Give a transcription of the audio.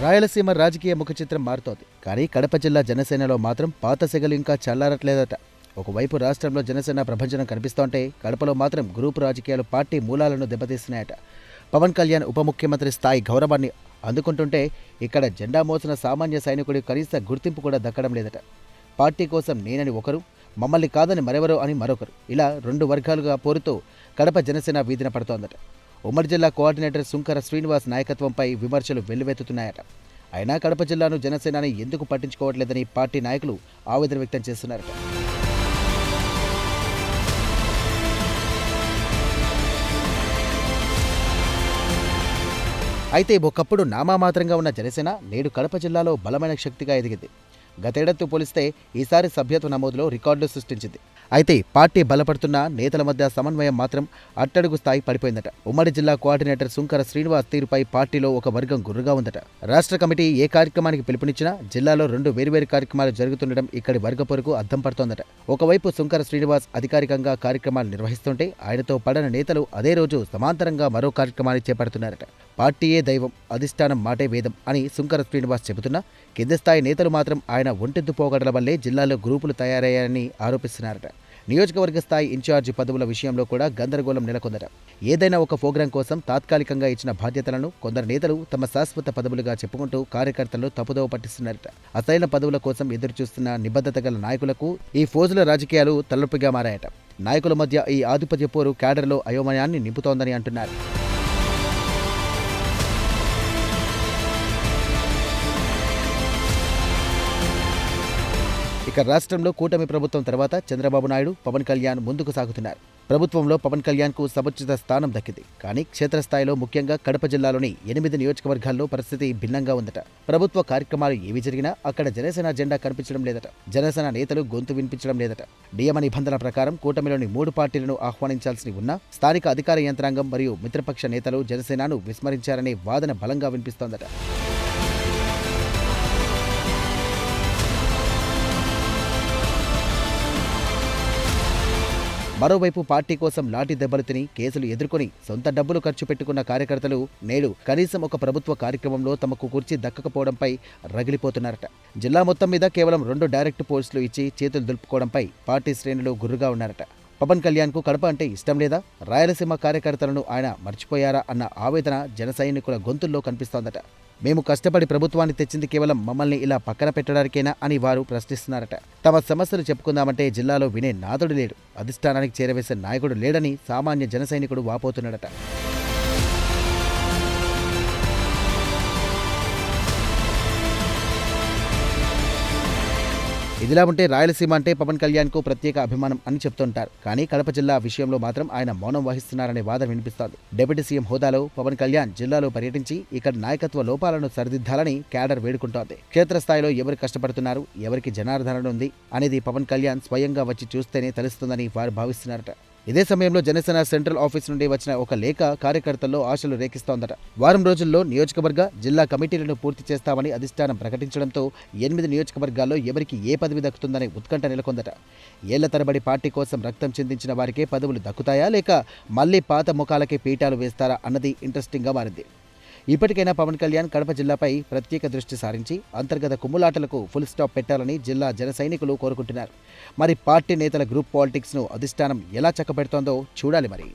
రాయలసీమ రాజకీయ ముఖచిత్రం మారుతోంది. కానీ కడప జిల్లా జనసేనలో మాత్రం పాత సెగలు ఇంకా చల్లారట్లేదట. ఒకవైపు రాష్ట్రంలో జనసేన ప్రభంజనం కనిపిస్తోంటే కడపలో మాత్రం గ్రూపు రాజకీయాలు పార్టీ మూలాలను దెబ్బతీస్తున్నాయట. పవన్ కళ్యాణ్ ఉప ముఖ్యమంత్రి స్థాయి గౌరవాన్ని అందుకుంటుంటే ఇక్కడ జెండా మోసిన సామాన్య సైనికుడి కనీస గుర్తింపు కూడా దక్కడం లేదట. పార్టీ కోసం నేనని ఒకరు, మమ్మల్ని కాదని మరెవరో అని మరొకరు, ఇలా రెండు వర్గాలుగా పోరుతూ కడప జనసేన వీధిన పడుతోందట. ఉమ్మడి జిల్లా కోఆర్డినేటర్ సుంకర శ్రీనివాస్ నాయకత్వంపై విమర్శలు వెల్లువెత్తుతున్నాయట. అయినా కడప జిల్లాను జనసేనని ఎందుకు పట్టించుకోవట్లేదని పార్టీ నాయకులు ఆవేదన వ్యక్తం చేస్తున్నారట. అయితే ఒకప్పుడు నామామాత్రంగా ఉన్న జనసేన నేడు కడప జిల్లాలో బలమైన శక్తిగా ఎదిగింది. గతేడాదితో పోలిస్తే ఈసారి సభ్యత్వ నమోదులో రికార్డులు సృష్టించింది. అయితే పార్టీ బలపడుతున్న నేతల మధ్య సమన్వయం మాత్రం అట్టడుగు స్థాయి పడిపోయిందట. ఉమ్మడి జిల్లా కోఆర్డినేటర్ సుంకర శ్రీనివాస్ తీరుపై పార్టీలో ఒక వర్గం గుర్రుగా ఉందట. రాష్ట్ర కమిటీ ఏ కార్యక్రమానికి పిలుపునిచ్చినా జిల్లాలో రెండు వేర్వేరు కార్యక్రమాలు జరుగుతుండడం ఇక్కడి వర్గపోరుకు అద్దం పడుతోందట. ఒకవైపు సుంకర శ్రీనివాస్ అధికారికంగా కార్యక్రమాలు నిర్వహిస్తుంటే ఆయనతో పడన నేతలు అదే రోజు సమాంతరంగా మరో కార్యక్రమాన్ని చేపడుతున్నారట. పార్టీయే దైవం, అధిష్టానం మాటే వేదం అని సుంకర శ్రీనివాస్ చెబుతున్నా కింది స్థాయి నేతలు మాత్రం ఆయన ఒంటెత్తు పోగడల వల్లే జిల్లాలో గ్రూపులు తయారయ్యాయని ఆరోపిస్తున్నారట. నియోజకవర్గ స్థాయి ఇన్ఛార్జి పదవుల విషయంలో కూడా గందరగోళం నెలకొందట. ఏదైనా ఒక ప్రోగ్రాం కోసం తాత్కాలికంగా ఇచ్చిన బాధ్యతలను కొందరు నేతలు తమ శాశ్వత పదవులుగా చెప్పుకుంటూ కార్యకర్తలను తప్పుదోవ పట్టిస్తున్నారట. అసలైన పదవుల కోసం ఎదురుచూస్తున్న నిబద్ధత గల నాయకులకు ఈ ఫోజుల రాజకీయాలు తలనొప్పిగా మారాయట. నాయకుల మధ్య ఈ ఆధిపత్య పోరు క్యాడర్లో అయోమయాన్ని నింపుతోందని అంటున్నారు. ఇక రాష్ట్రంలో కూటమి ప్రభుత్వం తర్వాత చంద్రబాబు నాయుడు, పవన్ కళ్యాణ్ ముందుకు సాగుతున్నారు. ప్రభుత్వంలో పవన్ కళ్యాణ్కు సముచిత స్థానం దక్కింది. కానీ క్షేత్రస్థాయిలో ముఖ్యంగా కడప జిల్లాలోని 8 నియోజకవర్గాల్లో పరిస్థితి భిన్నంగా ఉందట. ప్రభుత్వ కార్యక్రమాలు ఏవి జరిగినా అక్కడ జనసేన జెండా కనిపించడం లేదట. జనసేన నేతలు గొంతు వినిపించడం లేదట. నియమ నిబంధనల ప్రకారం కూటమిలోని 3 పార్టీలను ఆహ్వానించాల్సి ఉన్నా స్థానిక అధికార యంత్రాంగం మరియు మిత్రపక్ష నేతలు జనసేనను విస్మరించారనే వాదన బలంగా వినిపిస్తోందట. మరోవైపు పార్టీ కోసం లాఠీ దెబ్బలు తిని కేసులు ఎదుర్కొని సొంత డబ్బులు ఖర్చు పెట్టుకున్న కార్యకర్తలు నేడు కనీసం ఒక ప్రభుత్వ కార్యక్రమంలో తమకు కుర్చీ దక్కకపోవడంపై రగిలిపోతున్నారట. జిల్లా మొత్తం మీద కేవలం 2 డైరెక్ట్ పోస్టులు ఇచ్చి చేతులు దులుపుకోవడంపై పార్టీ శ్రేణులు గుర్రుగా ఉన్నారట. పవన్ కళ్యాణ్కు కడప అంటే ఇష్టం లేదా, రాయలసీమ కార్యకర్తలను ఆయన మర్చిపోయారా అన్న ఆవేదన జన సైనికుల గొంతుల్లో కనిపిస్తోందట. మేము కష్టపడి ప్రభుత్వాన్ని తెచ్చింది కేవలం మమ్మల్ని ఇలా పక్కన పెట్టడానికేనా అని వారు ప్రశ్నిస్తున్నారట. తమ సమస్యలు చెప్పుకుందామంటే జిల్లాలో వినే నాదుడు లేడు, అధిష్టానానికి చేరవేసే నాయకుడు లేడని సామాన్య జన సైనికుడు వాపోతున్నాడట. ఇదిలా ఉంటే రాయలసీమ అంటే పవన్ కళ్యాణ్కు ప్రత్యేక అభిమానం అని చెప్తుంటారు. కానీ కడప జిల్లా విషయంలో మాత్రం ఆయన మౌనం వహిస్తున్నారనే వాదన వినిపిస్తోంది. డిప్యూటీ సీఎం హోదాలో పవన్ కళ్యాణ్ జిల్లాలో పర్యటించి ఇక్కడ నాయకత్వ లోపాలను సరిదిద్దాలని క్యాడర్ వేడుకుంటోంది. క్షేత్రస్థాయిలో ఎవరు కష్టపడుతున్నారు, ఎవరికి జనార్దన ఉంది అనేది పవన్ కళ్యాణ్ స్వయంగా వచ్చి చూస్తేనే తెలుస్తుందని వారు భావిస్తున్నారట. ఇదే సమయంలో జనసేన సెంట్రల్ ఆఫీస్ నుండి వచ్చిన ఒక లేఖ కార్యకర్తల్లో ఆశలు రేకిస్తోందట. వారం రోజుల్లో నియోజకవర్గ, జిల్లా కమిటీలను పూర్తి చేస్తామని అధిష్టానం ప్రకటించడంతో 8 నియోజకవర్గాల్లో ఎవరికి ఏ పదవి దక్కుతుందనే ఉత్కంఠ నెలకొందట. ఏళ్ల తరబడి పార్టీ కోసం రక్తం చిందించిన వారికే పదవులు దక్కుతాయా లేక మళ్లీ పాత ముఖాలకే పీఠాలు వేస్తారా అన్నది ఇంట్రెస్టింగ్గా మారింది. ఇప్పటికైనా పవన్ కళ్యాణ్ కడప జిల్లాపై ప్రత్యేక దృష్టి సారించి అంతర్గత కుమ్ములాటలకు ఫుల్ స్టాప్ పెట్టాలని జిల్లా జన సైనికులు కోరుకుంటున్నారు. మరి పార్టీ నేతల గ్రూప్ పాలిటిక్స్ను అధిష్టానం ఎలా చక్కబెడుతోందో చూడాలి మరి.